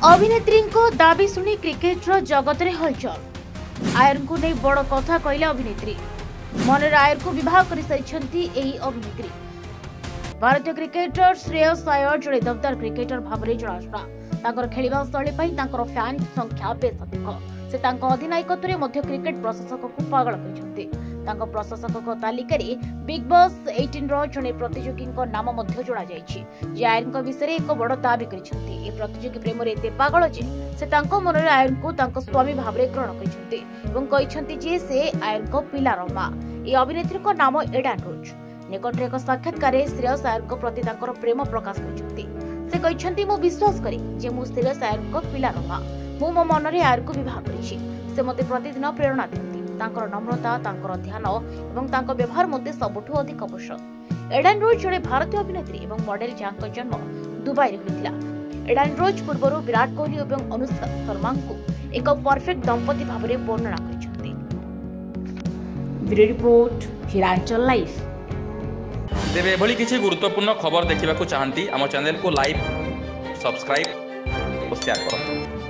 अभिनेत्री दाबी शुणी क्रिकेटर जगत में हलचल। आयर को नहीं बड़ कथा कहले अभिनेत्री। मनर आयर को विवाह कर सारी अभिनेत्री। भारतीय क्रिकेटर श्रेयस आयर जड़े दमदार क्रिकेटर भाव में जनाशुना। खेलिबा शैली फैन संख्या बेस अधिक। से अधिनायकत्व में क्रिकेट प्रशासक को पागल कर प्रशासक तालिका बिग बॉस 18 जड़े प्रतियोगी नाम जोड़ा आयर विषय एक बड़ दाबी कर प्रतियोगी प्रेम एत पागल जे से मन में आयर को स्वामी भाव में ग्रहण कर से आयर पिलार माँ। ये अभिनेत्री नाम एडान रोज। निकटरे एक साक्षात्कार श्रेयस आयर प्रति प्रेम प्रकाश कर विश्वास करे मु श्रेयस आयर पिलार माँ। मु मो मन में आयर को विवाह कर मते प्रतिदिन प्रेरणा दिखती। नम्रता ध्यान और व्यवहार मते सबुठु अधिक पसंद। एडान रोज जड़े भारतीय अभिनेत्री और मॉडल जहाँ जन्म दुबई में होता। एडान रोज पूर्व विराट कोहली और अनुष्का शर्मा को एक परफेक्ट दंपति भाव में वर्णना कर। Report Hiranchal life. तेरे एभली किसी गुरुत्वपूर्ण खबर देखा चाहती आम चैनल को लाइक सब्सक्राइब और शेयर करो।